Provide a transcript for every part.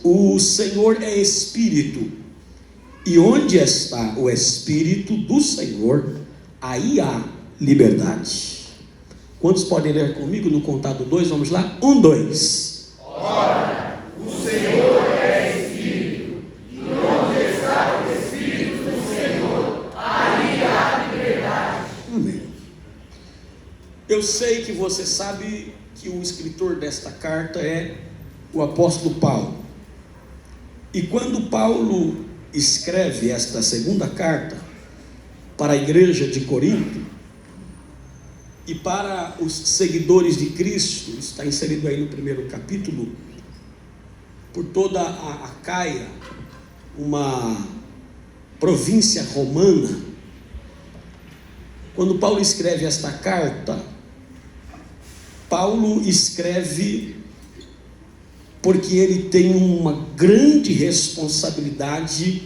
o Senhor é Espírito, e onde está o Espírito do Senhor, aí há liberdade. Quantos podem ler comigo no contado 2? Vamos lá, 1, 2. Ora, o Senhor é Espírito, e onde está o Espírito do Senhor, aí há liberdade. Amém. Eu sei que você sabe que o escritor desta carta é o apóstolo Paulo. E quando Paulo escreve esta segunda carta para a igreja de Corinto e para os seguidores de Cristo, está inserido aí no primeiro capítulo, por toda a Acaia, uma província romana. Quando Paulo escreve esta carta, Paulo escreve porque ele tem uma grande responsabilidade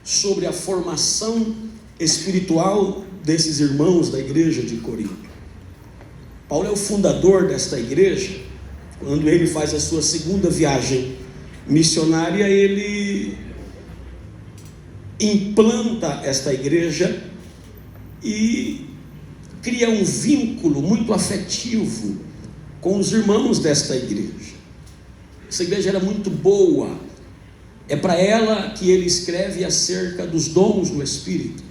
sobre a formação espiritual desses irmãos da igreja de Corinto. Paulo é o fundador desta igreja. Quando ele faz a sua segunda viagem missionária, ele implanta esta igreja e cria um vínculo muito afetivo com os irmãos desta igreja. Essa igreja era muito boa. É para ela que ele escreve acerca dos dons do Espírito.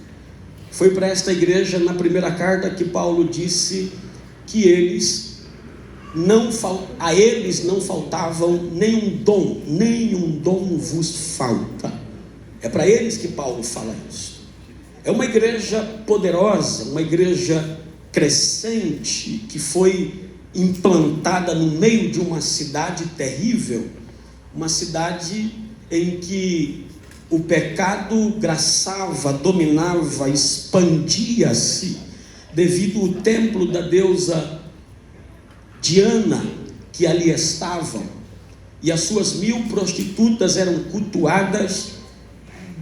Foi para esta igreja, na primeira carta, que Paulo disse que a eles não faltavam nenhum dom vos falta. É para eles que Paulo fala isso. É uma igreja poderosa, uma igreja crescente, que foi implantada no meio de uma cidade terrível, uma cidade em que o pecado graçava, dominava, expandia-se, devido ao templo da deusa Diana, que ali estava, e as suas 1000 prostitutas eram cultuadas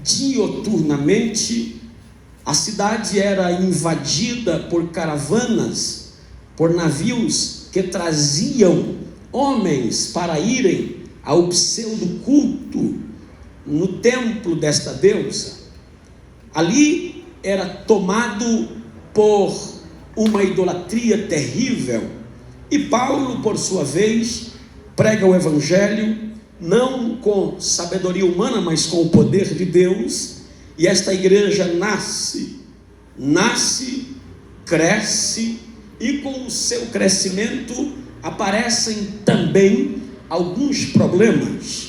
dioturnamente. A cidade era invadida por caravanas, por navios que traziam homens para irem ao pseudo culto no templo desta deusa. Ali era tomado por uma idolatria terrível, e Paulo, por sua vez, prega o evangelho não com sabedoria humana, mas com o poder de Deus, e esta igreja nasce, cresce, e com o seu crescimento aparecem também alguns problemas.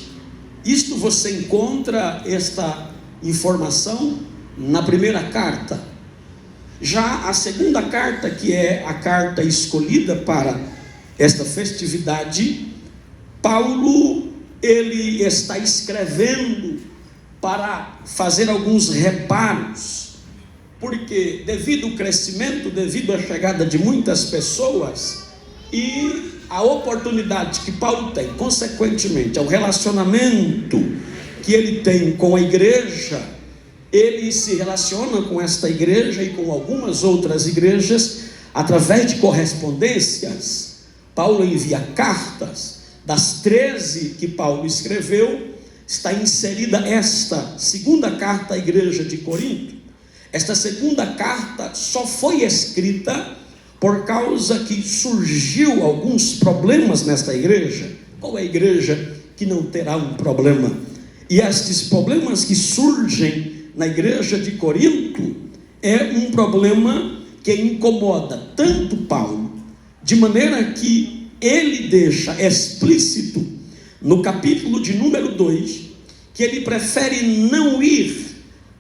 Isto você encontra esta informação na primeira carta. Já a segunda carta, que é a carta escolhida para esta festividade, Paulo, ele está escrevendo para fazer alguns reparos, porque devido ao crescimento, devido à chegada de muitas pessoas e a oportunidade que Paulo tem, consequentemente, ao relacionamento que ele tem com a igreja, ele se relaciona com esta igreja e com algumas outras igrejas através de correspondências. Paulo envia cartas. Das 13 que Paulo escreveu, está inserida esta segunda carta à igreja de Corinto. Esta segunda carta só foi escrita por causa que surgiu alguns problemas nesta igreja. Qual é a igreja que não terá um problema? E estes problemas que surgem na igreja de Corinto é um problema que incomoda tanto Paulo, de maneira que ele deixa explícito no capítulo de número 2 que ele prefere não ir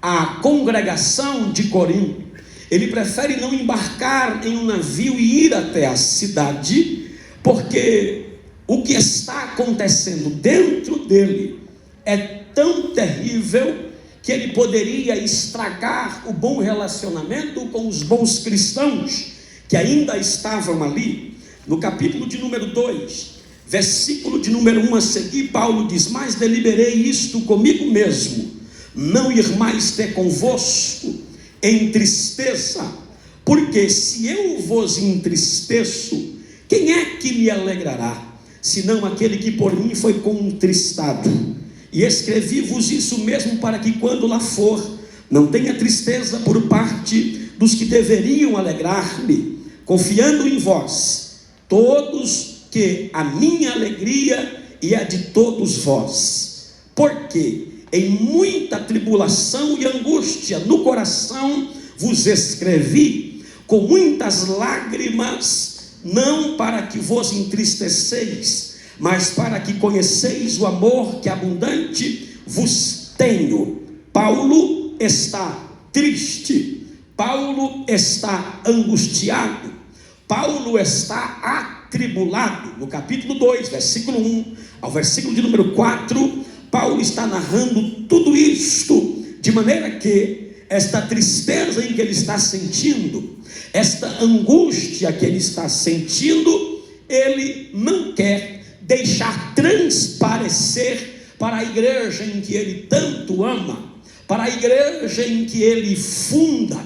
à congregação de Corinto. Ele prefere não embarcar em um navio e ir até a cidade, porque o que está acontecendo dentro dele é tão terrível que ele poderia estragar o bom relacionamento com os bons cristãos que ainda estavam ali. No capítulo de número 2, versículo de número 1 a seguir, Paulo diz: mas deliberei isto comigo mesmo, não ir mais ter convosco em tristeza, porque se eu vos entristeço, quem é que me alegrará, senão aquele que por mim foi contristado? E escrevi-vos isso mesmo para que, quando lá for, não tenha tristeza por parte dos que deveriam alegrar-me, confiando em vós, todos, que a minha alegria e a de todos vós. Porque em muita tribulação e angústia no coração vos escrevi, com muitas lágrimas, não para que vos entristeceis, mas para que conheceis o amor que abundante vos tenho. Paulo está triste, Paulo está angustiado, Paulo está atribulado. No capítulo 2, versículo 1 ao versículo de número 4, Paulo está narrando tudo isto, de maneira que esta tristeza em que ele está sentindo, esta angústia que ele está sentindo, ele não quer deixar transparecer para a igreja em que ele tanto ama, para a igreja em que ele funda,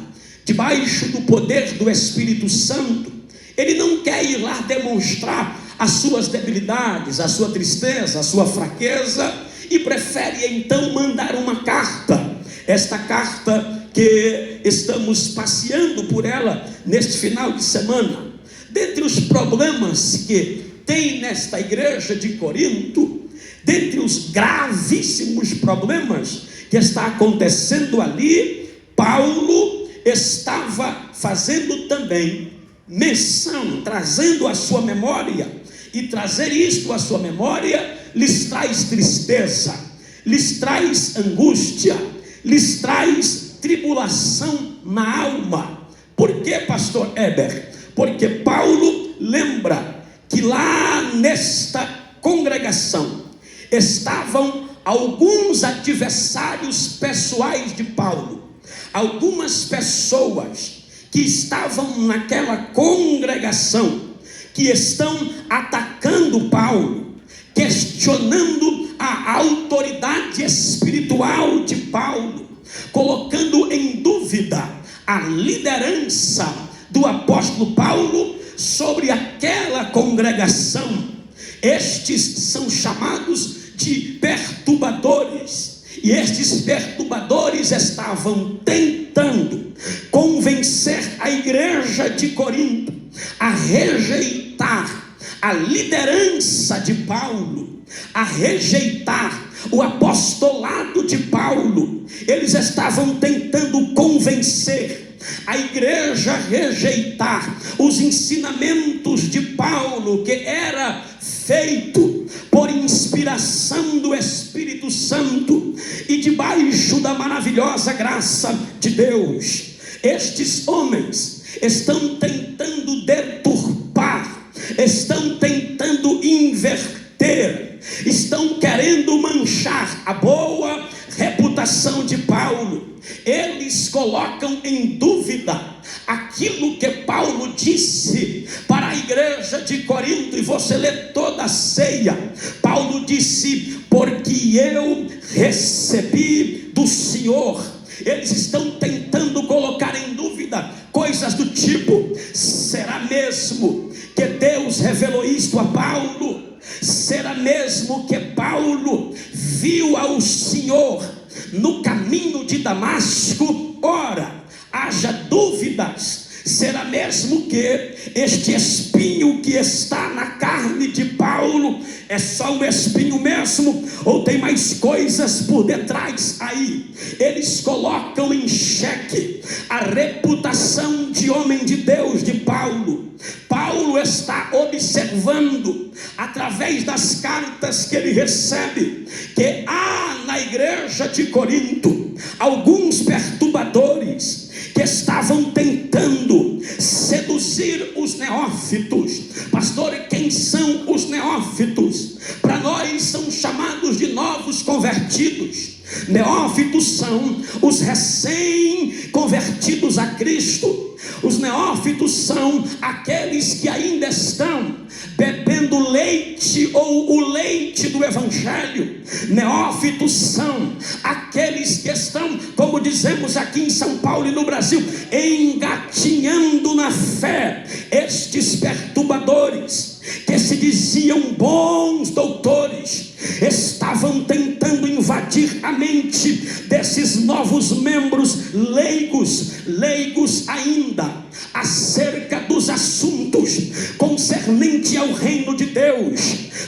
debaixo do poder do Espírito Santo. Ele não quer ir lá demonstrar as suas debilidades, a sua tristeza, a sua fraqueza, e prefere então mandar uma carta. Esta carta que estamos passeando por ela neste final de semana. Dentre os problemas que tem nesta igreja de Corinto, dentre os gravíssimos problemas que está acontecendo ali, Paulo estava fazendo também menção, trazendo à sua memória, e trazer isto à sua memória lhes traz tristeza, lhes traz angústia, lhes traz tribulação na alma. Por que, pastor Heber? Porque Paulo lembra que lá nesta congregação estavam alguns adversários pessoais de Paulo, algumas pessoas que estavam naquela congregação, que estão atacando Paulo, questionando a autoridade espiritual de Paulo, colocando em dúvida a liderança do apóstolo Paulo sobre aquela congregação. Estes são chamados de perturbadores, e estes perturbadores estavam tentando convencer a igreja de Corinto a rejeitar a liderança de Paulo, a rejeitar o apostolado de Paulo. Eles estavam tentando convencer a igreja a rejeitar os ensinamentos de Paulo, que era feito por inspiração do Espírito Santo e debaixo da maravilhosa graça de Deus. Estes homens estão tentando deturpar, estão tentando inverter, estão querendo manchar a boa reputação de Paulo. Eles colocam em dúvida aquilo que Paulo disse para a igreja de Corinto, e você lê toda a ceia. Paulo disse: porque eu recebi do Senhor. Eles estão tentando colocar em dúvida coisas do tipo: será mesmo que Deus revelou isto a Paulo? Será mesmo que Paulo viu ao Senhor no caminho de Damasco? Ora, haja dúvidas. Será mesmo que este espinho que está na carne de Paulo é só um espinho mesmo, ou tem mais coisas por detrás aí? Eles colocam em xeque a reputação de homem de Deus de Paulo. Paulo está observando, através das cartas que ele recebe, que há na igreja de Corinto alguns perturbadores que estavam tentando seduzir os neófitos. Pastor, quem são os neófitos? Para nós são chamados de novos convertidos. Neófitos são os recém-convertidos a Cristo. Os neófitos são aqueles que ainda estão bebendo leite ou o leite do Evangelho. Neófitos são aqueles que estão, como dizemos aqui em São Paulo e no Brasil, engatinhando na fé. Estes perturbadores, que se diziam bons doutores, estavam tentando mente desses novos membros leigos ainda, acerca dos assuntos concernentes ao reino de Deus,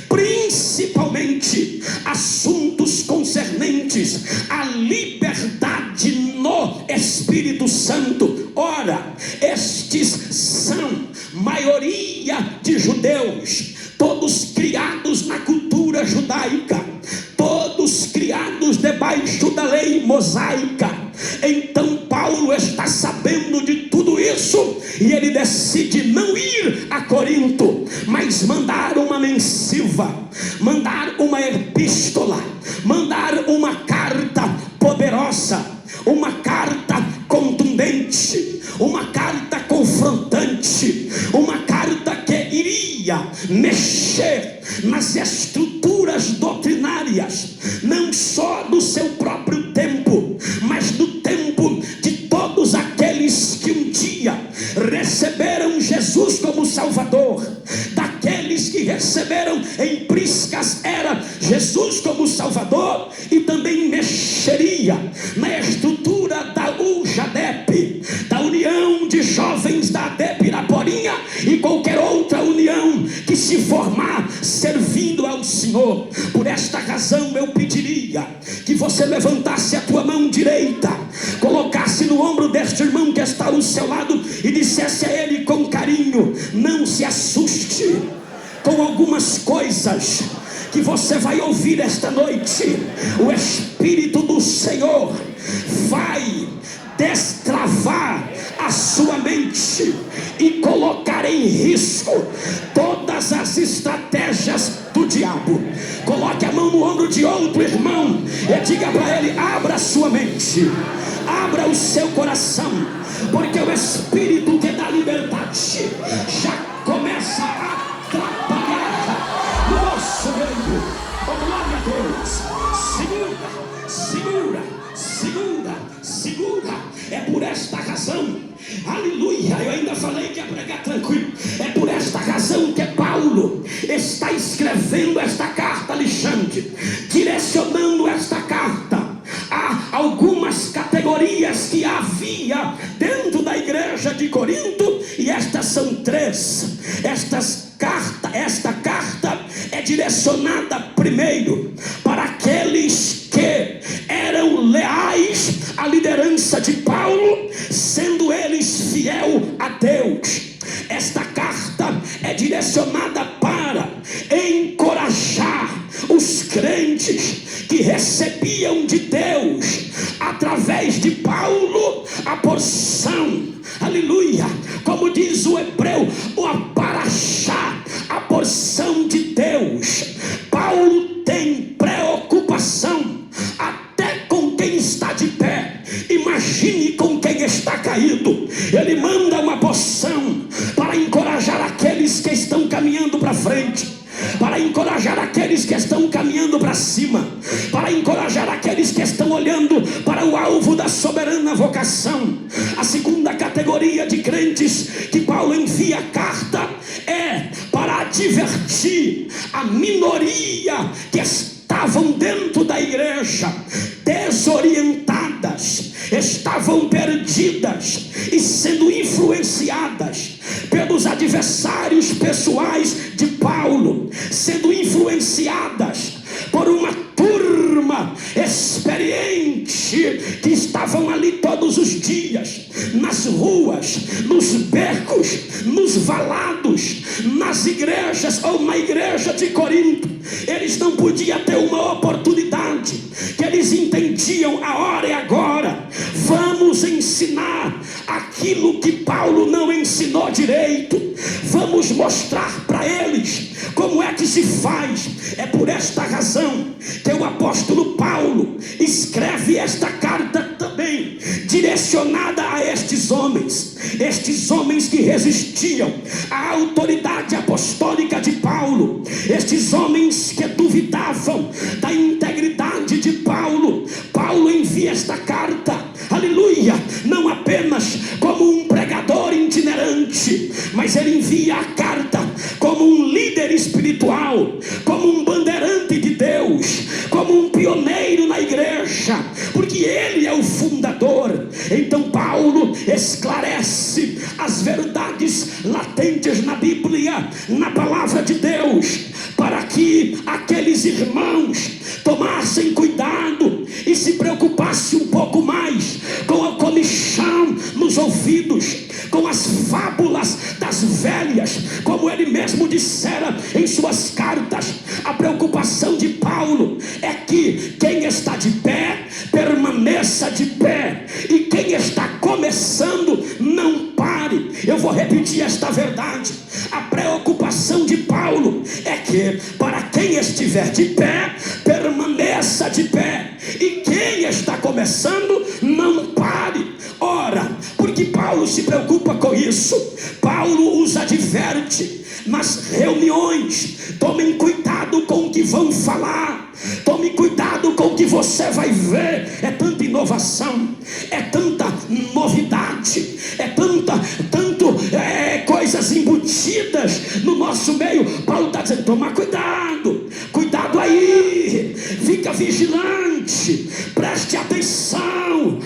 principalmente assuntos concernentes à liberdade no Espírito Santo. Ora, estes são maioria de judeus, todos criados na cultura judaica, todos criados debaixo da lei mosaica. Então Paulo está sabendo de tudo isso e ele decide não ir a Corinto, mas mandar uma missiva, mandar uma epístola, mandar uma carta poderosa, uma carta contundente, uma carta confrontante, uma carta que iria mexer nas estruturas doutrinárias, não só do seu próprio tempo, mas do tempo de todos aqueles que um dia receberam Jesus como Salvador, daqueles que receberam em Priscas era Jesus como Salvador, e também mexeria na estrutura da UJADEP, da União de Jovens da ADEP Iraporinha, e qualquer outra união que se formar servindo ao Senhor. Por esta razão eu pediria que você levantasse a tua mão direita, colocasse no ombro deste irmão que está ao seu lado e dissesse a ele com carinho: não se assuste com algumas coisas que você vai ouvir esta noite. O Espírito do Senhor vai destravar a sua mente e colocar em risco todas as estratégias do diabo. Coloque a mão no ombro de outro irmão e diga para ele: abra a sua mente, abra o seu coração, porque o Espírito que dá liberdade já começa a trabalhar no nosso meio. Oh, glória a Deus. Segura. É por esta razão, aleluia, eu ainda falei que ia pregar tranquilo. É por esta razão que Paulo está escrevendo esta carta, Alexandre, direcionando esta carta a algumas categorias que havia dentro da igreja de Corinto, e estas são três. Esta carta é direcionada primeiro para aqueles que eram leais à liderança de Paulo, sendo eles fiel a Deus. Esta carta é direcionada para encorajar os crentes que recebiam de Deus, através de Paulo, a porção, aleluia, como diz o hebreu, o aparachá, a porção de Deus. Paulo tem preocupação até com quem está de pé, imagine com quem está caído. Ele manda uma porção para encorajar aqueles que estão caminhando para frente, para encorajar aqueles que estão caminhando para cima, para encorajar aqueles que estão olhando para o alvo da soberana vocação. A segunda categoria de crentes que Paulo envia a carta é para advertir a minoria que estavam dentro da igreja, desorientadas, estavam perdidas e sendo influenciadas pelos adversários pessoais de Paulo, sendo influenciadas por uma turma experiente que estavam ali todos os dias, nas ruas, nos becos, nos valados, nas igrejas ou na igreja de Corinto. Eles não podiam ter uma oportunidade, que eles entendiam: a hora é agora, vamos ensinar aquilo que Paulo não ensinou direito, vamos mostrar para eles como é que se faz. É por esta razão que o apóstolo Paulo escreve esta carta também, direcionada a estes homens que resistiam à autoridade apostólica de Paulo, estes homens que duvidavam da integridade de Paulo. Paulo envia esta carta, aleluia, não apenas como um pregador itinerante, mas ele envia a carta como um líder espiritual, como um bandeirante de Deus, como um pioneiro na igreja, igreja, porque ele é o fundador. Então Paulo esclarece as verdades latentes na Bíblia, na palavra de Deus, para que aqueles irmãos tomassem cuidado e se preocupassem um pouco mais com a comichão nos ouvidos, com as fábulas das velhas, como ele mesmo dissera em suas cartas. A preocupação de Paulo é que quem está de pé permaneça de pé, e quem está começando não pare. Eu vou repetir esta verdade. A preocupação de Paulo é que para quem estiver de pé permaneça de pé, e quem está começando não pare. Ora, porque Paulo se preocupa com isso, Paulo os adverte nas reuniões: tomem cuidado com o que vão falar, tome cuidado com o que você vai ver. É tanta inovação, é tanta novidade, é coisas embutidas no nosso meio. Paulo está dizendo: toma cuidado, cuidado aí, fica vigilante, preste atenção.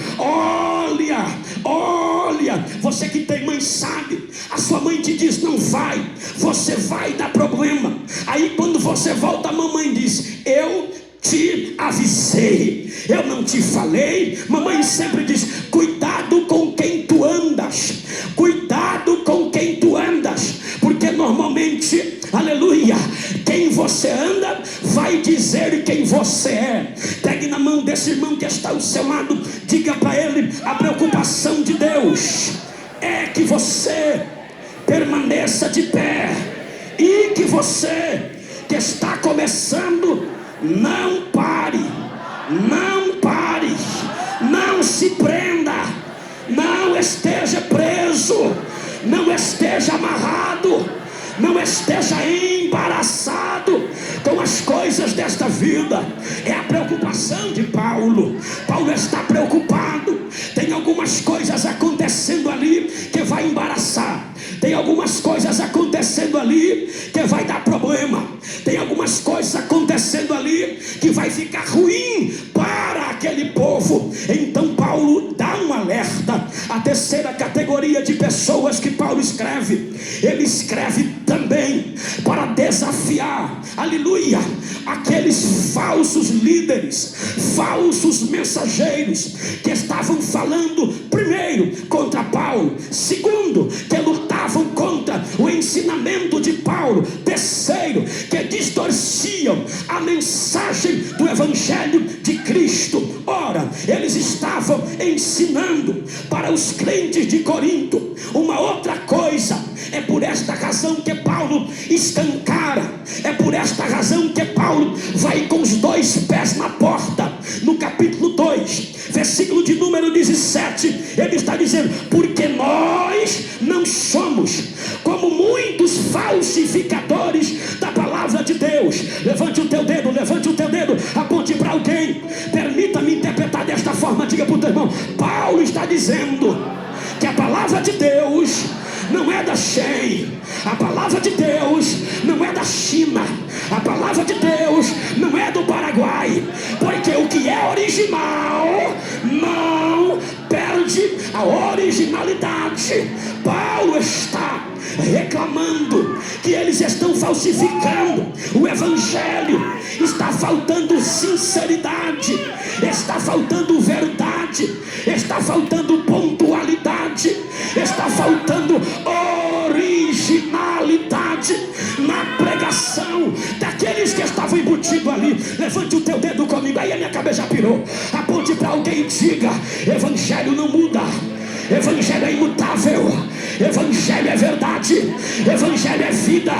Olha, você que tem mãe sabe, a sua mãe te diz não vai, você vai dar problema. Aí quando você volta, a mamãe diz: eu te avisei, eu não te falei. Mamãe sempre diz: cuidado com quem tu andas, cuidado com quem tu andas, porque normalmente, aleluia, quem você anda vai dizer quem você é. Pegue na mão desse irmão que está ao seu lado, diga para ele: a preocupação de Deus é que você permaneça de pé, e que você que está começando não pare, não se prenda, não esteja preso, não esteja amarrado, não esteja embaraçado com as coisas desta vida. É a preocupação de Paulo. Paulo está preocupado. Tem algumas coisas acontecendo ali que vai embaraçar, tem algumas coisas acontecendo ali que vai dar problema, tem algumas coisas acontecendo ali que vai ficar ruim para aquele povo. Então Paulo dá um alerta. A terceira categoria de pessoas que Paulo escreve, ele escreve também para desafiar, aleluia, aqueles falsos líderes, falsos mensageiros que estavam falando, primeiro, contra Paulo, segundo, que lutavam contra o ensinamento de Paulo, terceiro, que distorciam a mensagem do Evangelho de Cristo. Ora, eles estavam ensinando para os crentes de Corinto uma outra coisa. É por esta razão que Paulo escancara, é por esta razão que Paulo vai com os dois pés na porta. No capítulo 2, versículo de número 17, ele está dizendo: porque nós não somos como muitos falsificadores da palavra de Deus. Levante o teu dedo, aponte para alguém, permita-me interpretar desta forma. Diga para o teu irmão: Paulo está dizendo que a palavra de Deus não é da Shein, a palavra de Deus não é da China, a palavra de Deus não é do Paraguai, porque o que é original não perde a originalidade. Paulo está reclamando que eles estão falsificando o Evangelho, está faltando sinceridade, está faltando verdade, está faltando pontualidade, está faltando originalidade na pregação daqueles que estavam embutidos ali. Levante o teu dedo comigo, aí a minha cabeça já pirou. Aponte para alguém e diga: Evangelho não muda, Evangelho é imutável, Evangelho é verdade, Evangelho é vida,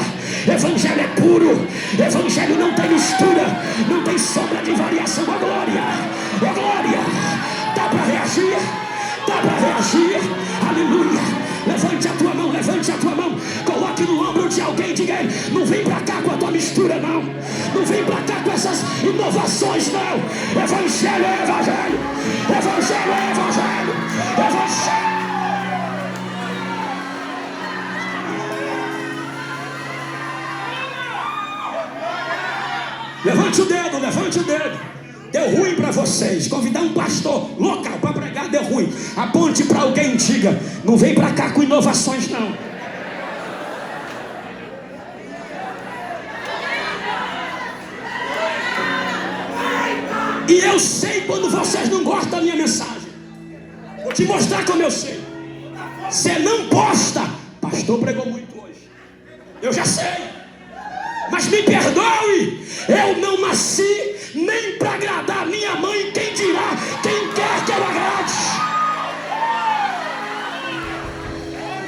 Evangelho é puro, Evangelho não tem mistura, não tem sombra de variação. A glória, a glória. Dá para reagir, aleluia. Levante a tua mão, coloque no ombro de alguém e diga: não vem para cá com a tua mistura, não vem para cá com essas inovações, não. Evangelho é evangelho, Evangelho é evangelho, Evangelho. Levante o dedo. Deu ruim para para vocês, convidar um pastor local para pregar, deu ruim. Aponte para alguém e diga: não vem para cá com inovações não. E eu sei quando vocês não gostam da minha mensagem. Vou te mostrar como eu sei. Você não posta. Pastor pregou muito hoje. Eu já sei. Mas me perdoe. Eu não nasci nem para agradar minha mãe. Quem dirá? Quem quer que eu agrade?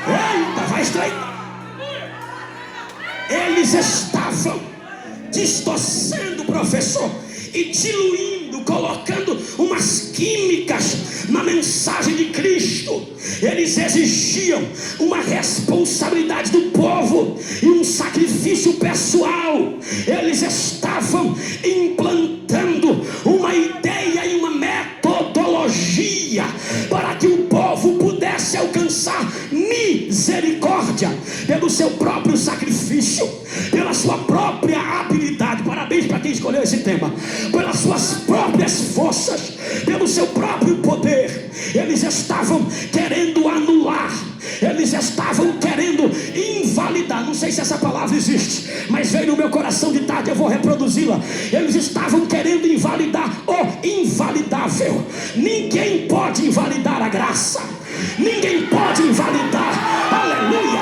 Eita, vai estreitar. Eles estavam distorcendo o professor e diluindo, colocando umas químicas na mensagem de Cristo. Eles exigiam uma responsabilidade do povo e um sacrifício pessoal. Eles estavam implantando uma ideia e uma metodologia para que o povo pudesse alcançar misericórdia pelo seu próprio sacrifício, pela sua própria habilidade. Parabéns para quem escolheu esse tema. Pelas suas próprias forças, pelo seu próprio poder. Eles estavam querendo anular, eles estavam querendo invalidar. Não sei se essa palavra existe, mas veio no meu coração de tarde, eu vou reproduzi-la. Eles estavam querendo invalidar o invalidável. Ninguém pode invalidar a graça, ninguém pode invalidar, aleluia,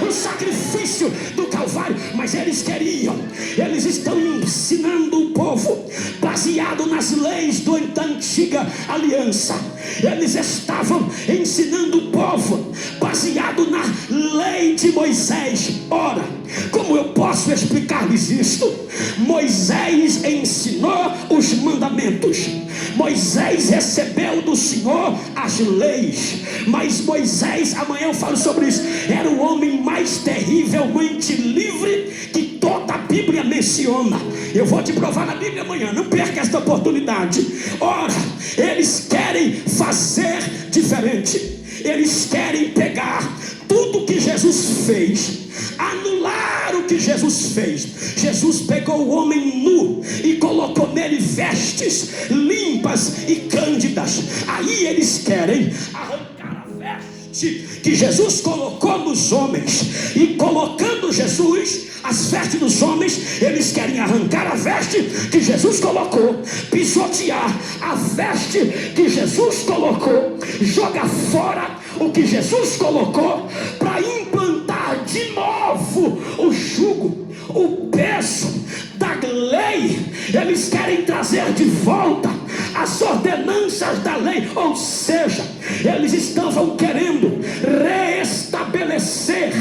o sacrifício do Calvário. Mas eles queriam, eles estão ensinando o povo baseado nas leis da antiga aliança. Eles estavam ensinando o povo baseado na lei de Moisés. Ora, como eu posso explicar-lhes isto? Moisés ensinou os mandamentos, Moisés recebeu do Senhor as leis, mas Moisés, amanhã eu falo sobre isso, era o homem mais terrivelmente livre que toda a Bíblia menciona. Eu vou te provar na Bíblia amanhã, não perca esta oportunidade. Ora, eles querem fazer diferente, eles querem pegar tudo que Jesus fez, anular o que Jesus fez. Jesus pegou o homem nu e colocou nele vestes limpas e cândidas. Aí eles querem arrancar a veste que Jesus colocou nos homens, e colocando Jesus as vestes dos homens, eles querem arrancar a veste que Jesus colocou, pisotear a veste que Jesus colocou, jogar fora o que Jesus colocou, para implantar de novo o jugo, o peso da lei. Eles querem trazer de volta as ordenanças da lei, ou seja, eles estavam querendo reestabelecer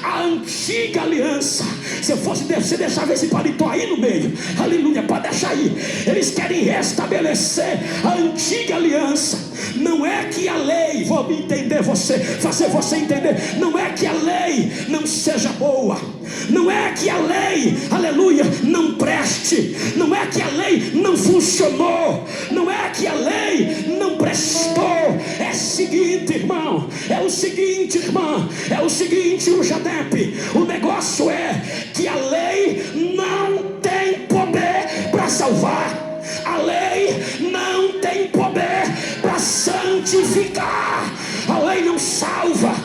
a antiga aliança. Se eu fosse você deixava esse paletó aí no meio, aleluia, pode deixar aí. Eles querem restabelecer a antiga aliança. Não é que a lei, vou me entender fazer você entender, não é que a lei não seja boa, não é que a lei, aleluia, não preste, não é que a lei não funcionou, não é que a lei não prestou. É o seguinte, irmão, é o seguinte, irmã, é o seguinte, o Jadep, o negócio é que a lei não tem poder para salvar. A lei não tem poder para santificar. A lei não salva,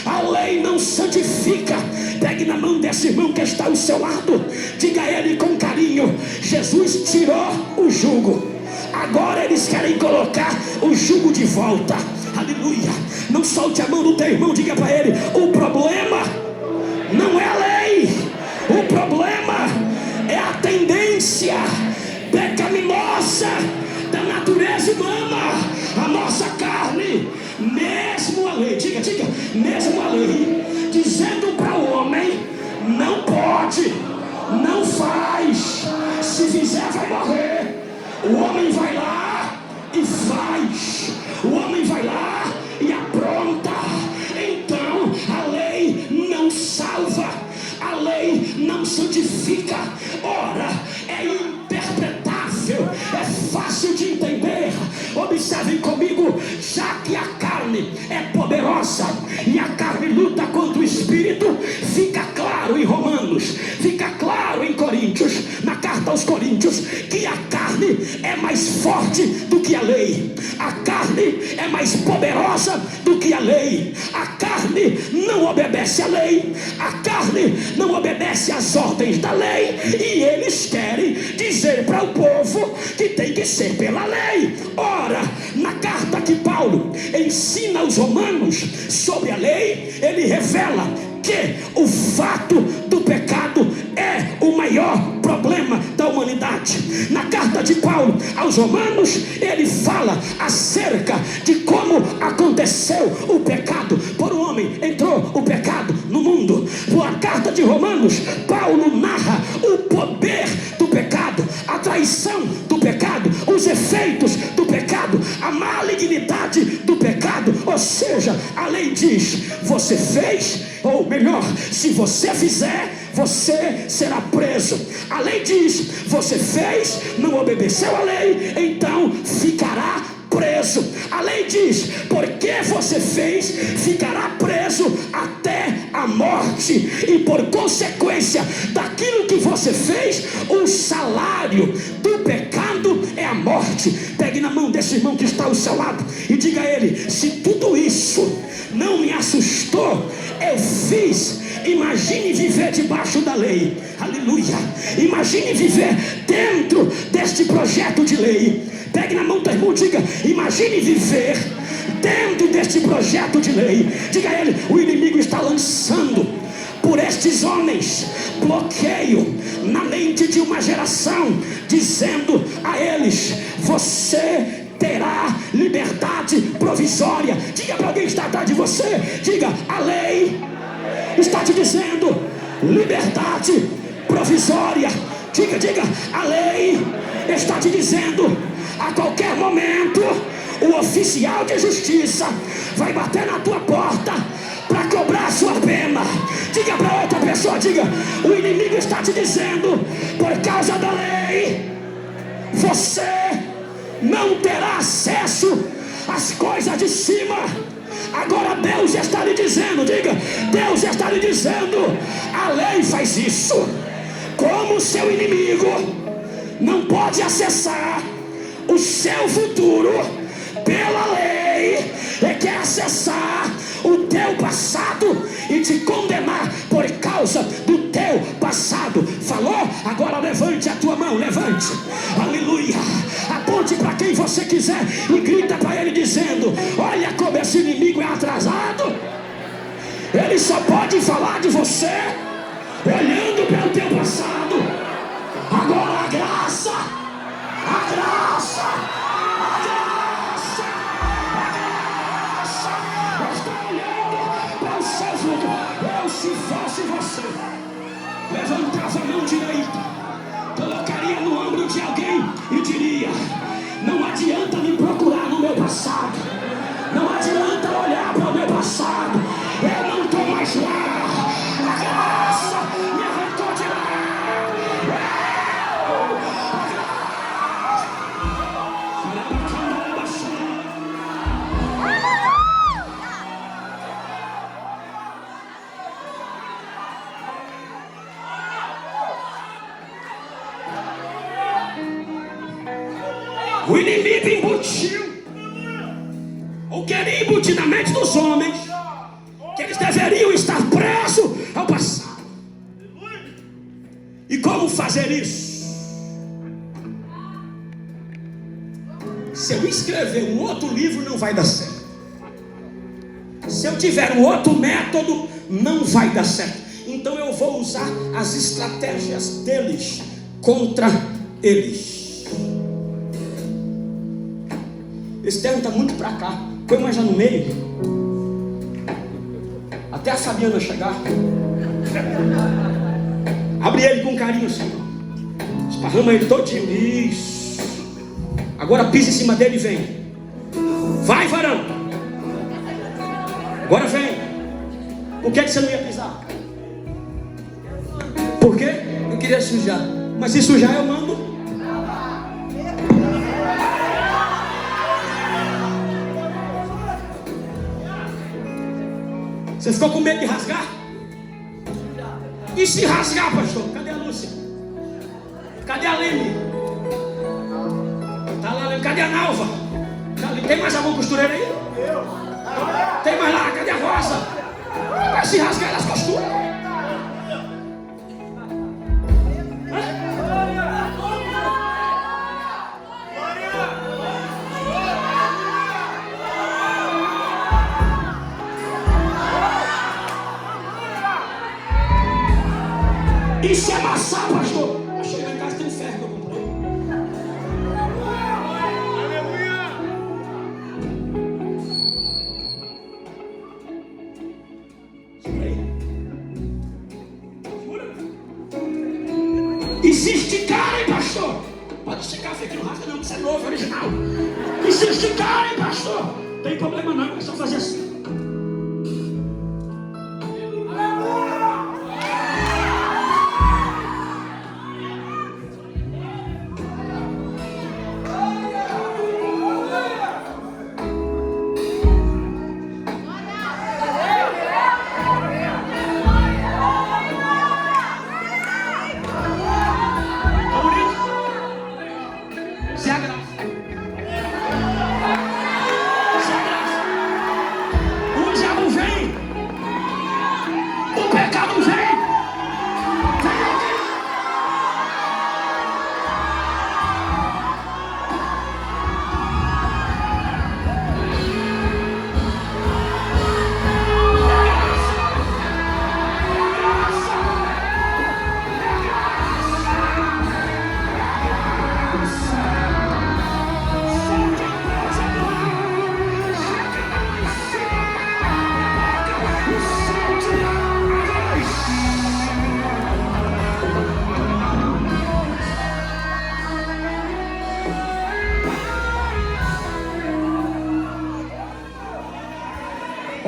a lei não santifica. Pegue na mão desse irmão que está ao seu lado, diga a ele com carinho: Jesus tirou o jugo, agora eles querem colocar o jugo de volta. Aleluia. Não solte a mão do teu irmão, diga para ele: o problema não é a lei, o problema é a tendência pecaminosa da natureza humana, a nossa carne. Mesmo a lei, diga, mesmo a lei, dizendo para o homem: não pode, não faz, se fizer vai morrer. O homem vai lá e faz, o homem vai lá e apronta. Então a lei não salva, a lei não santifica. Ora, é interpretável, é fácil de entender. Observem comigo, já que a carne é poderosa e a carne luta contra o espírito, fica claro em Romanos, fica claro em Coríntios, na carta aos Coríntios, que a carne carne é mais forte do que a lei. A carne é mais poderosa do que a lei. A carne não obedece à lei. A carne não obedece às ordens da lei. E eles querem dizer para o povo que tem que ser pela lei. Ora, na carta que Paulo ensina aos romanos sobre a lei, ele revela que o fato do pecado é o maior problema da humanidade. Na carta de Paulo aos romanos, ele fala acerca de como aconteceu o pecado. Por um homem entrou o pecado no mundo. Na carta de Romanos, Paulo narra o poder do pecado, a traição do pecado, os efeitos do pecado, a malignidade do pecado. Ou seja, a lei diz: você fez, ou melhor, se você fizer, você será preso. A lei diz: você fez, não obedeceu à lei, então ficará preso. A lei diz: porque você fez, ficará preso até a morte. E por consequência daquilo que você fez, o salário do pecado é a morte. Pegue na mão desse irmão que está ao seu lado e diga a ele: se tudo isso não me assustou, eu fiz. Imagine viver debaixo da lei. Aleluia. Imagine viver dentro deste projeto de lei. Pegue na mão do irmão e diga: imagine viver dentro deste projeto de lei. Diga a ele: o inimigo está lançando por estes homens bloqueio na mente de uma geração, dizendo a eles: você terá liberdade provisória. Diga para alguém que está atrás de você, diga: a lei está te dizendo liberdade provisória. Diga, a lei está te dizendo: a qualquer momento o oficial de justiça vai bater na tua porta para cobrar a sua pena. Diga para outra pessoa, diga: o inimigo está te dizendo, por causa da lei, você não terá acesso às coisas de cima. Agora Deus está lhe dizendo, diga: Deus está lhe dizendo, a lei faz isso. Como o seu inimigo não pode acessar o seu futuro pela lei, e quer acessar o teu passado e te condenar por causa do teu passado. Falou? Agora levante a tua mão, levante, aleluia, aponte para quem você quiser e grita para ele dizendo: olha como esse inimigo é atrasado. Ele só pode falar de você olhando para o teu passado. Agora a graça, a graça, a graça, a graça está olhando para o seu futuro. Eu, se fosse você, levantava a mão direita, colocaria no ombro de alguém e diria: não adianta me procurar no meu passado, não adianta olhar para o meu passado, eu não estou mais lá. A graça me arrancou de lá. O inimigo embutiu, ou queria embutir na mente dos homens, que eles deveriam estar presos ao passado. E como fazer isso? Se eu escrever um outro livro, não vai dar certo. Se eu tiver um outro método, não vai dar certo. Então eu vou usar as estratégias deles contra eles. Esse terno está muito para cá. Põe mais já no meio, até a Fabiana chegar. Abre ele com carinho assim, esparrama ele todinho. Isso. Agora pisa em cima dele e vem. Vai, varão. Agora vem. Por que você não ia pisar? Por quê? Eu queria sujar. Mas se sujar eu mando. Você ficou com medo de rasgar? E se rasgar, pastor? Cadê a Lúcia? Cadê a Lene? Cadê a Nalva? Tem mais algum costureiro aí? Tem mais lá? Cadê a Rosa? Vai se rasgar as costuras. E se amassar, pastor? Eu cheguei em casa, tem um ferro que eu comprei. E se esticarem, pastor? Pode esticar, fica aqui no rasga não, que isso é novo, original. E se esticarem, pastor? Não tem problema não, é só fazer assim.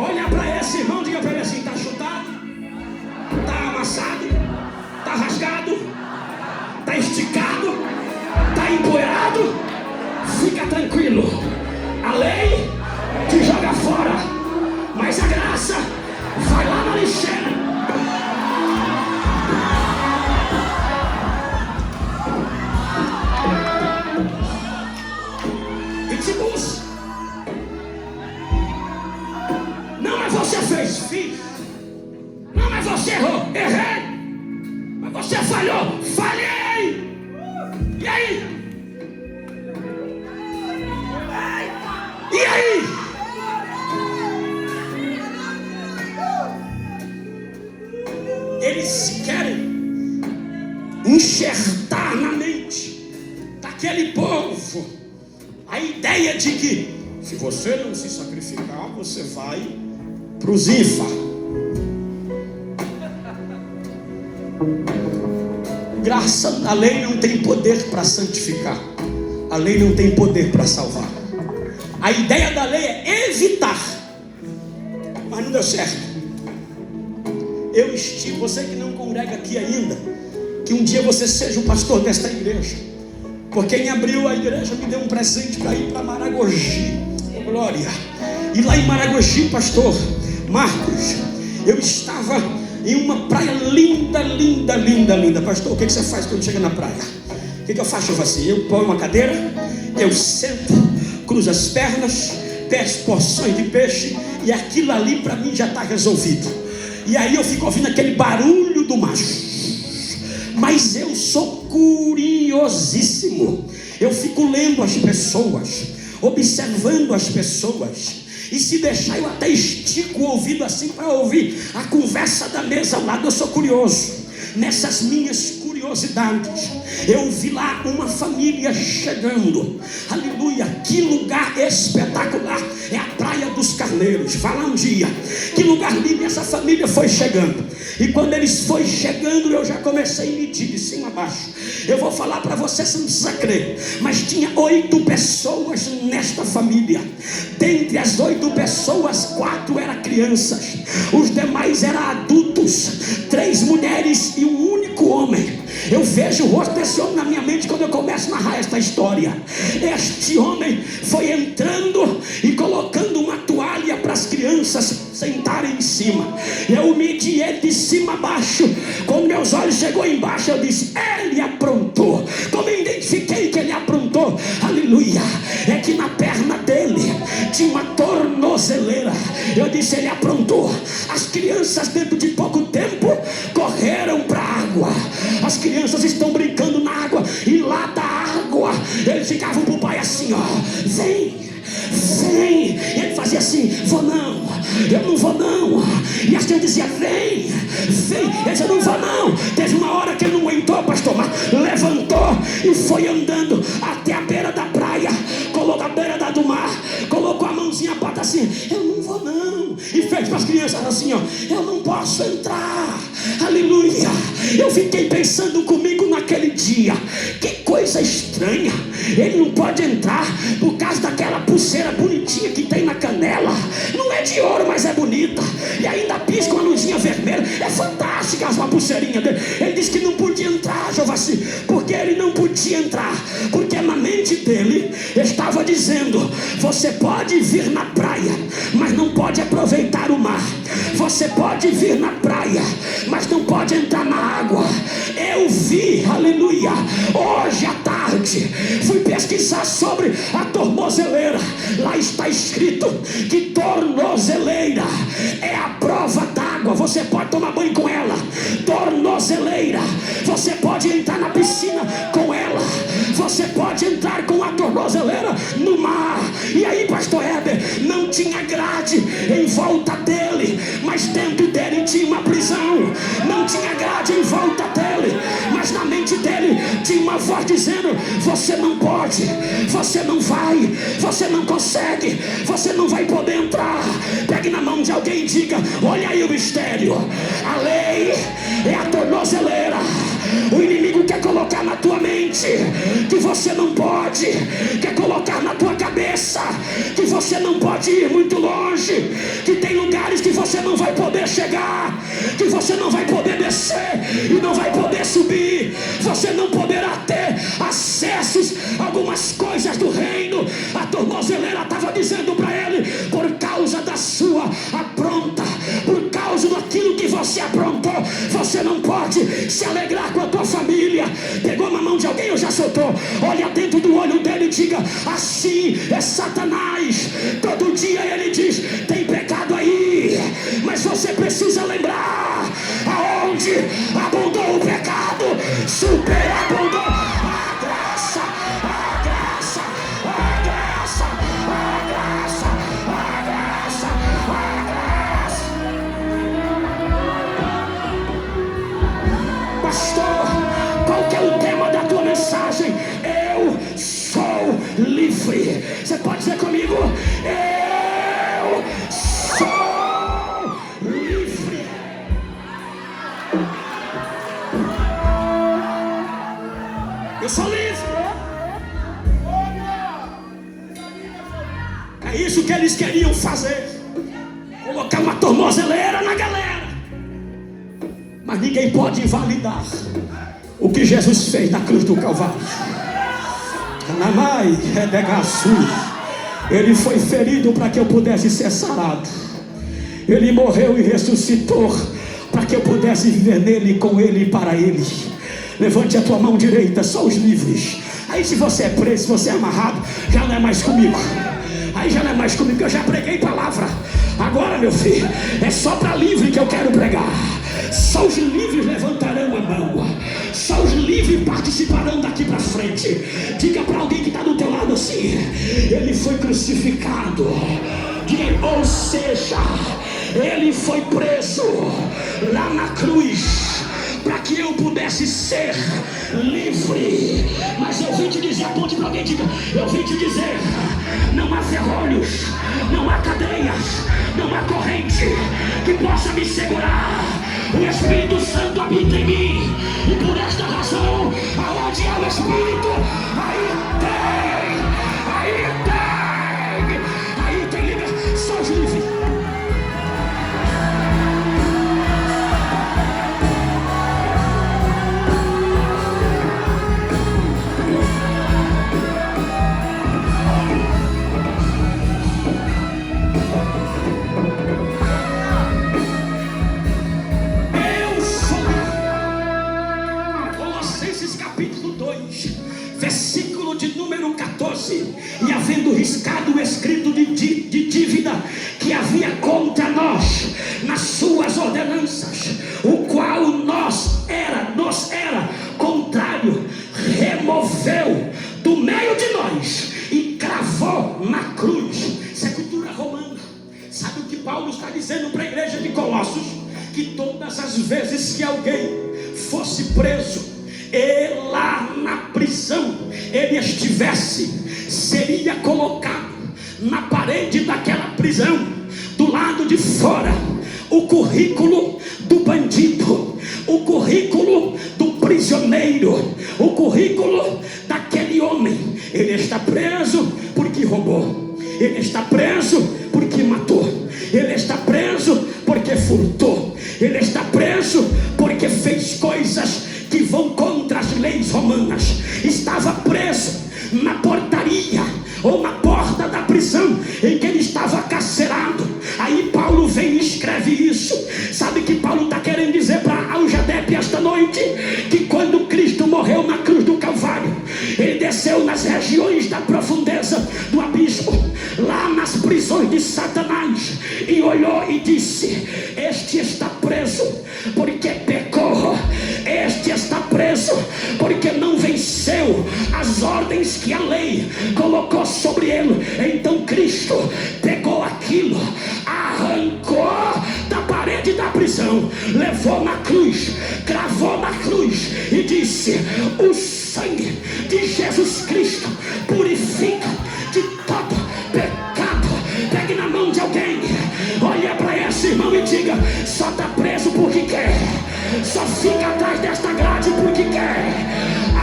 Olha para esse irmão, diga para ele assim: está chutado, está amassado, está rasgado, está esticado, está empoeirado. Fica tranquilo, a lei te joga fora, mas a graça vai lá na lixeira. E te busca. Não, mas você fez, fiz. Não, mas você errou, errei. Mas você falhou, falhei. E aí? E aí? Eles querem enxertar na mente daquele povo a ideia de que se você não se sacrificar, você vai para os Zifa. Graça, a lei não tem poder para santificar. A lei não tem poder para salvar. A ideia da lei é evitar. Mas não deu certo. Eu estimo, você que não congrega aqui ainda, que um dia você seja o pastor desta igreja. Porque em abril a igreja me deu um presente para ir para Maragogi. Oh, glória. E lá em Maragogi, pastor Marcos, eu estava em uma praia linda, linda, linda, linda. Pastor, o que você faz quando chega na praia? O que eu faço? Eu faço assim, eu ponho uma cadeira, eu sento, cruzo as pernas, peço porções de peixe, e aquilo ali para mim já está resolvido. E aí eu fico ouvindo aquele barulho do mar. Mas eu sou curiosíssimo. Eu fico lendo as pessoas, observando as pessoas. E se deixar, eu até estico o ouvido assim para ouvir a conversa da mesa ao lado. Eu sou curioso. Nessas minhas curiosidades, eu vi lá uma família chegando. Aleluia, que lugar espetacular. É a Praia dos Carneiros. Vá lá um dia. Que lugar lindo. Essa família foi chegando. E quando eles foram chegando, eu já comecei a medir de cima a baixo. Eu vou falar para você, você não precisa crer, mas tinha 8 pessoas nesta família. Dentre as 8 pessoas, 4 eram crianças. Os demais eram adultos. 3 mulheres e um único homem. Eu vejo o rosto desse homem na minha mente quando eu começo a narrar esta história. Este homem foi entrando e colocando uma toalha para as crianças sentarem em cima. Eu medi ele de cima a baixo. Quando meus olhos chegou embaixo, eu disse: ele aprontou. Como eu identifiquei que ele aprontou? Aleluia. aleluia, é que na perna dele tinha uma tornozeleira. Eu disse, ele aprontou. As crianças dentro de pouco tempo correram para a água. As crianças estão brincando na água, e lá da água eles ficavam para o pai assim, ó, vem, vem. E ele fazia assim, vou não, eu não vou não. E a gente dizia, vem, vem. Ele dizia, não vou não. Teve uma hora que ele não aguentou, pastor, mas levantou e foi andando até a beira da praia, colocou a beira do mar, colocou a mãozinha, a pata assim, eu não vou não. E fez para as crianças assim, ó, eu não posso entrar. Aleluia. Eu fiquei pensando comigo naquele dia, que coisa estranha, ele não pode entrar por causa daquela pulseira bonitinha que tem na canela. Não é de ouro, mas é bonita, e ainda pisca uma luzinha vermelha. É fantástica a pulseirinha dele. Ele disse que não podia entrar, Jovassi, porque ele não podia entrar, porque na mente dele estava dizendo, você pode vir na praia, mas não pode aproveitar o mar. Você pode vir na praia, mas não pode entrar na água. Eu vi, aleluia, hoje à tarde fui pesquisar sobre a tornozeleira. Lá está escrito que tornozeleira é a prova d'água. Você pode tomar banho com ela. Tornozeleira, você pode entrar na piscina com ela. Você pode entrar com a tornozeleira no mar. E aí, pastor Heber, não tinha grade em volta dele, mas dentro dele tinha uma prisão. Não tinha grade em volta dele, mas na mente dele tinha uma voz dizendo, você não pode, você não vai, você não consegue, você não vai poder entrar. Pegue na mão de alguém e diga, olha aí o mistério. A lei é a tornozeleira. O inimigo quer colocar na tua mente que você não pode, quer colocar na tua cabeça que você não pode ir muito longe, que tem lugares que você não vai poder chegar, que você não vai poder descer e não vai poder subir. Você não poderá ter acessos a algumas coisas do reino. A tornozeleira estava dizendo para ele, por causa da sua apronta, por causa daquilo que você aprontou, você não pode se alegrar com a tua família. Pegou na mão de alguém ou já soltou? Olha dentro do olho dele e diga, assim é Satanás. Todo dia ele diz, tem pecado aí, mas você precisa lembrar, aonde abundou o pecado, superabundou a graça, a graça, a graça, a graça, a graça, a graça. Pastor, qual que é o tema da tua mensagem? Eu sou livre. Você pode dizer comigo, eu sou livre. Eu sou livre. É isso que eles queriam fazer, colocar uma tornozeleira na galera. Mas ninguém pode invalidar o que Jesus fez na cruz do Calvário. Ele foi ferido para que eu pudesse ser sarado. Ele morreu e ressuscitou para que eu pudesse viver nele, com ele e para ele. Levante a tua mão direita, só os livres. Aí se você é preso, se você é amarrado, já não é mais comigo. Aí já não é mais comigo, eu já preguei palavra. Agora, meu filho, é só para livre que eu quero pregar. Só os livres levantarão a mão. Só os livres participarão daqui para frente. Diga para alguém que está do teu lado assim, ele foi crucificado. Diga, ou seja, ele foi preso lá na cruz para que eu pudesse ser livre. Mas eu vim te dizer, aponte para alguém, diga, eu vim te dizer, não há ferrolhos, não há cadeias, não há corrente que possa me segurar. O Espírito Santo habita em mim, e por esta razão, aonde há o Espírito, aí tem libertação livre. Versículo de levantou-se e, havendo riscado o escrito de dívida que havia contra nós nas suas ordenanças, o qual nos era contrário, removeu do meio de nós e cravou na cruz. Isso é cultura romana. Sabe o que Paulo está dizendo para a igreja de Colossos? Que todas as vezes que alguém fosse preso e lá na prisão ele estivesse, seria colocado na parede daquela prisão, do lado de fora, o currículo do bandido, o currículo do prisioneiro, o currículo daquele homem. Ele está preso porque roubou, ele está preso porque matou, ele está preso porque furtou, ele está preso porque fez coisas que vão contra as leis romanas. Estava preso na portaria ou na porta da prisão em que ele estava carcerado. Aí Paulo vem e escreve isso. Sabe que Paulo está querendo dizer para Aljadepe esta noite? Que quando Cristo morreu na cruz do Calvário, ele desceu nas regiões da profundeza do abismo, lá nas prisões de Satanás, e olhou e disse: este está preso porque pecou, este está preso porque não venceu as ordens que a lei colocou sobre ele. Então Cristo pegou aquilo, arrancou da parede da prisão, levou na cruz, cravou na cruz e disse: o sangue de Jesus Cristo purifica de todo pecado. Pegue na mão de alguém, olha para esse irmão e diga: só está preso porque quer, só fica atrás desta grade porque quer.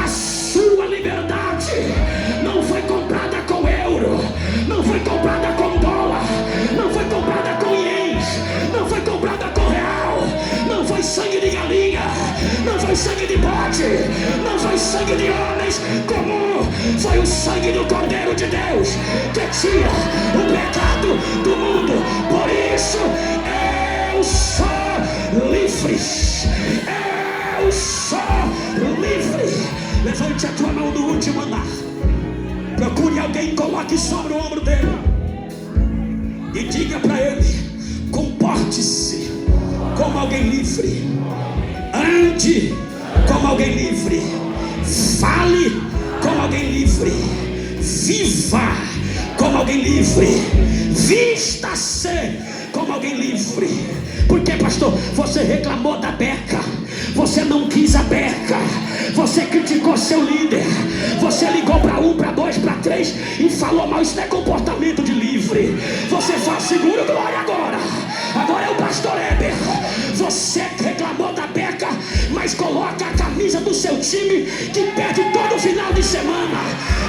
A sua liberdade não foi comprada com euro, não foi comprada com dólar, não foi comprada com ienes, não foi comprada com real, não foi sangue de galinha, não foi sangue de bode, não foi sangue de homens comum, foi o sangue do Cordeiro de Deus que tira o pecado do mundo. Por isso eu sou livre, eu sou livre. Levante a tua mão do último andar, procure alguém, coloque sobre o ombro dele e diga para ele: comporte-se como alguém livre, ande como alguém livre, fale como alguém livre, viva como alguém livre, vista-se como alguém livre. Por que, pastor? Você reclamou da beca, você não quis a beca, você criticou seu líder, você ligou para 1, para 2, para 3 e falou mal. Isso não é comportamento de livre. Você fala: segura, glória, agora é o pastor Heber. Você reclamou da beca, mas coloca a camisa do seu time que perde todo final de semana,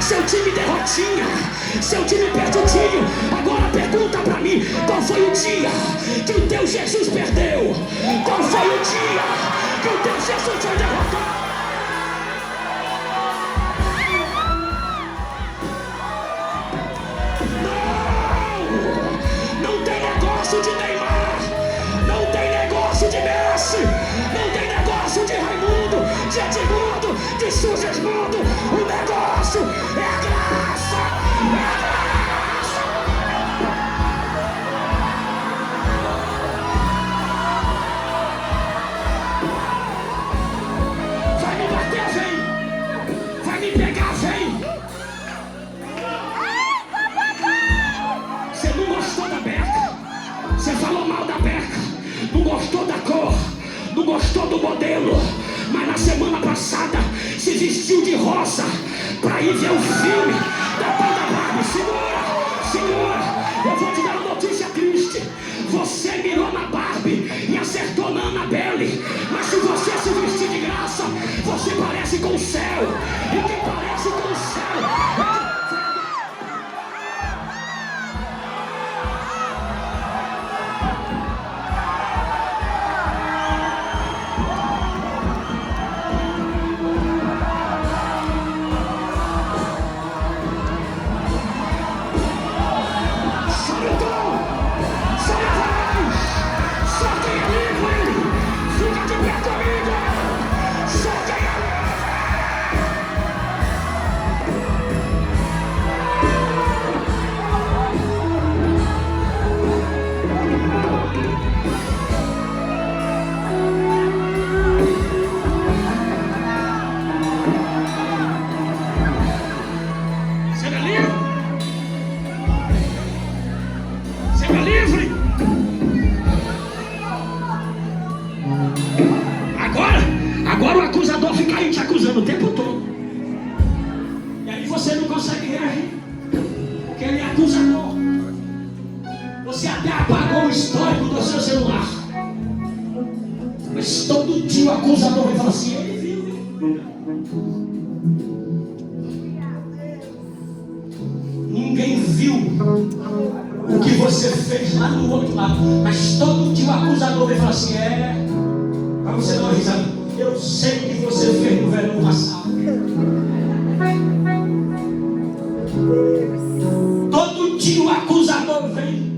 seu time derrotinha, seu time perdidinho. Agora pergunta para mim: qual foi o dia que o teu Jesus perdeu? Qual foi o dia que o teu Jesus foi derrotado? Não tem negócio de Neymar, não tem negócio de Messi, não tem negócio de Raimundo, de Edmundo, de Sugesmundo. O negócio é a graça, é a graça. Vai me bater, vem. Vai me pegar, vem. Você não gostou da beca, você falou mal da beca, não gostou da cor, não gostou do modelo, mas na semana passada se vestiu de rosa para ir ver o filme da banda Barbie. Segura, eu vou te dar uma notícia triste. Você mirou na Barbie e acertou na Annabelle, mas se você se vestir de graça, você parece com o céu, e quem parece com o céu Seja livre. Seja livre. Agora o acusador fica aí te acusando o tempo todo. E aí você não consegue reagir, porque ele é acusador. Você até apagou o histórico do seu celular, mas todo dia o acusador vai falar assim: ele viu. Ninguém viu o que você fez lá no outro lado, mas todo dia o acusador vai falar assim: para você dar uma risada, eu sei o que você fez no verão passado. Todo dia o acusador vem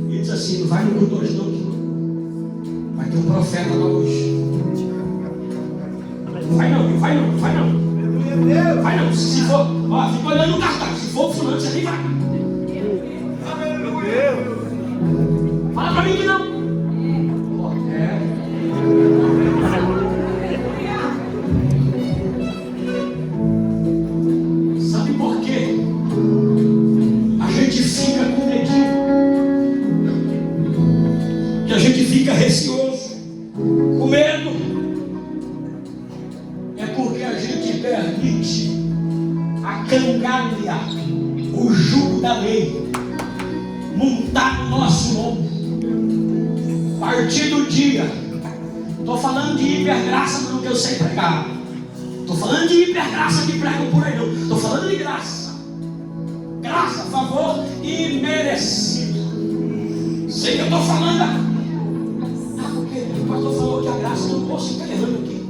e diz assim: não vai no culto hoje não, vai ter um profeta lá hoje. Vai não. Vai não, se for, ó, fica olhando no cartaz, se for fulano, você nem vai. Fala pra mim que não. Sabe por quê? A gente fica com medinho, que a gente fica receoso, com medo. É porque a gente permite a cangalha, o jugo da lei, montar no nosso ombro. A partir do dia, estou falando de hipergraça, não, que eu sei pregar. Estou falando de hipergraça que pregam por aí, não. Estou falando de graça. Graça, favor imerecido. Sei que eu estou falando. Porque o pastor falou que a graça não posso ficar errando aqui.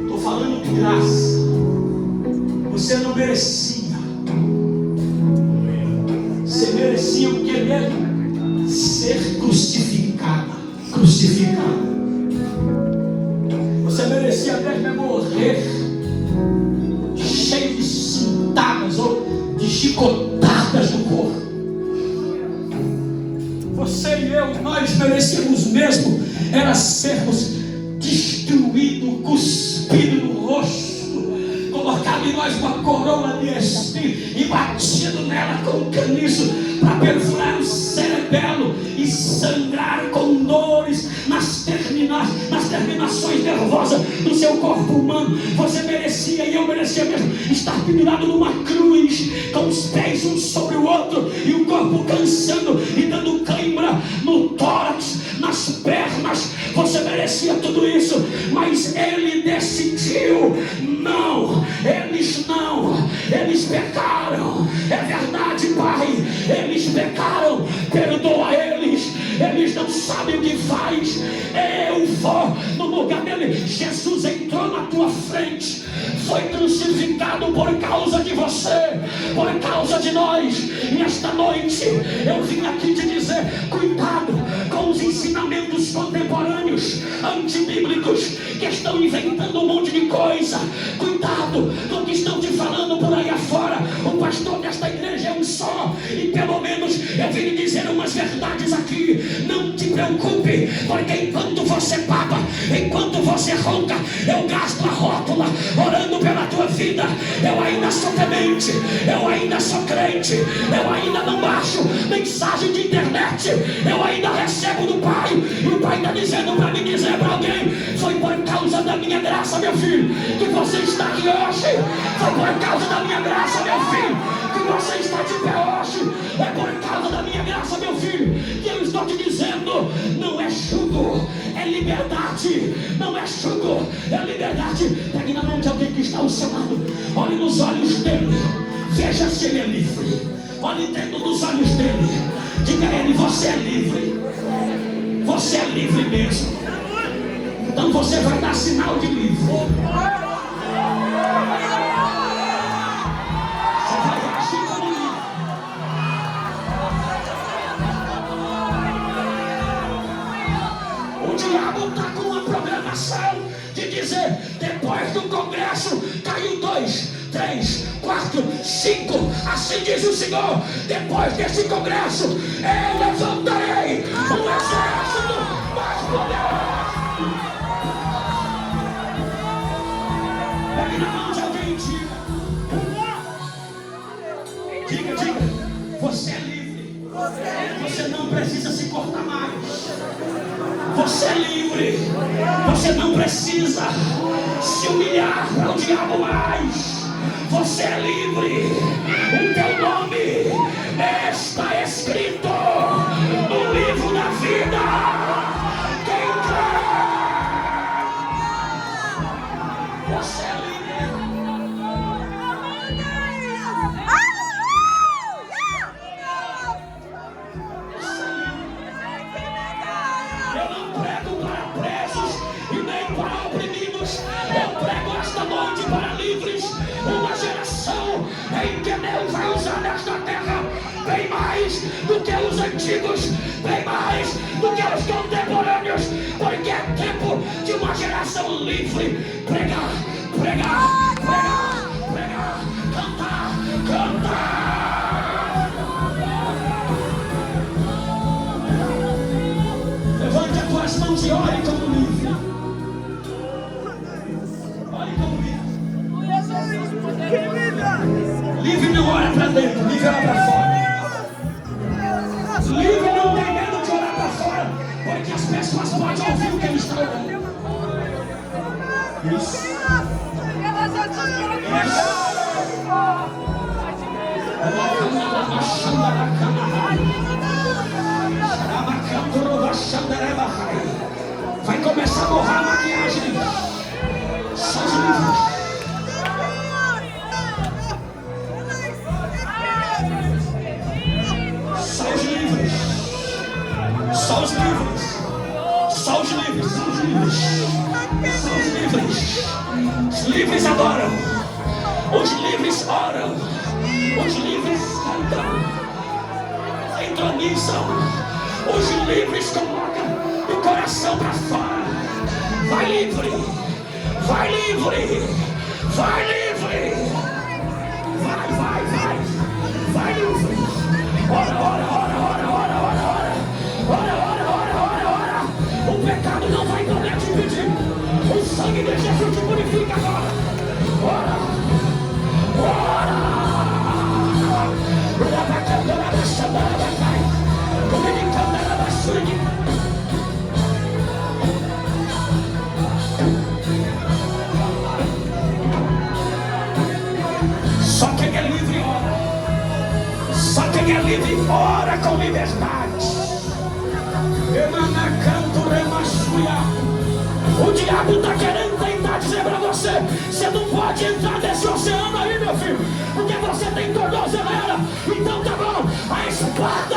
Estou falando de graça. Você não merecia. Você merecia o que mesmo? Ser crucificada. Você merecia mesmo morrer cheio de cintadas ou de chicotadas no corpo. Você e eu, nós merecíamos mesmo era sermos destruídos, cuspidos no rosto, colocado em nós uma coroa de espinho e batido nela com um caniço para perfurar o cerebelo e sangrar com dores nas terminações nervosas do seu corpo humano. Você merecia e eu merecia mesmo estar pendurado numa cruz, com os pés um sobre o outro e o corpo cansando e dando cãibra no tórax, nas pernas. Você merecia tudo isso, mas ele decidiu: não, eles pecaram. É verdade, Pai, eles pecaram, perdoa eles não sabem o que faz. Eu vou no lugar dele. Jesus entrou na tua frente, foi crucificado por causa de você, por causa de nós. E esta noite eu vim aqui te dizer: cuidado com os ensinamentos contemporâneos, antibíblicos, que estão inventando um monte de coisa. Cuidado com o que estão te falando por aí afora. O pastor desta igreja é um só, e pelo menos eu vim lhe dizer umas verdades aqui. Não te preocupe, porque enquanto você baba, enquanto você ronca, eu gasto a rótula orando pela tua vida. Eu ainda sou temente, eu ainda sou crente, eu ainda não baixo mensagem de internet, eu ainda recebo do Pai, e o Pai está dizendo para mim dizer para alguém: foi por causa da minha graça, meu filho, que você está aqui hoje. Foi por causa da minha graça, meu filho, que você está de pé hoje. É por causa da minha graça, meu filho, que eu estou te dizendo: não é jugo, é liberdade. Não é jugo, é liberdade. Pegue na mão de alguém que está ao seu lado, olhe nos olhos dele, veja se ele é livre. Olhe dentro dos olhos dele, diga a ele: você é livre. Você é livre mesmo. Então você vai dar sinal de livre. Você vai agir como livre. O diabo está com uma programação de dizer: depois do congresso caiu 2, 3, 4, 5, assim diz o Senhor. Depois desse congresso eu levantarei um exército mais poderoso. precisa se humilhar para o diabo mais. Você é livre. O teu nome está escrito no livro da vida. Quem crê? Você é livre. Eu não prego para presos e nem para oprimidos. Eu prego esta noite para livres. Uma geração em que Deus vai usar nesta terra bem mais do que os antigos, bem mais do que os contemporâneos, porque é tempo de uma geração livre. Pregar, pregar, pregar, pregar, cantar, cantar. Levante as tuas mãos e ore como livre. Ore como livre. Livre não olha para dentro, livre olha para fora. Livre não tem medo de olhar para fora, porque as pessoas podem ouvir o que ele está ouvindo. Isso. Vai começar a borrar a maquiagem. Só os livros. Só os livres. Só os livres. Só os livres. Só os livres. Só os livres. Os livres adoram. Os livres oram. Os livres cantam. Entronizam. Os livres colocam o coração para fora. Vai livre. Vai livre. Vai livre. Vai, vai, vai. Vai livre. Ora, ora, ora, ora, ora, ora, ora. Ora, ora, ora, ora, ora. O pecado não vai poder te impedir. O sangue de Jesus te purifica agora. Ora, ora. Só quem é livre ora. Só quem é livre ora com liberdade. O diabo está querendo tentar dizer para você: você não pode entrar nesse oceano aí, meu filho, porque você tem tornozeleira. Então tá bom, a espada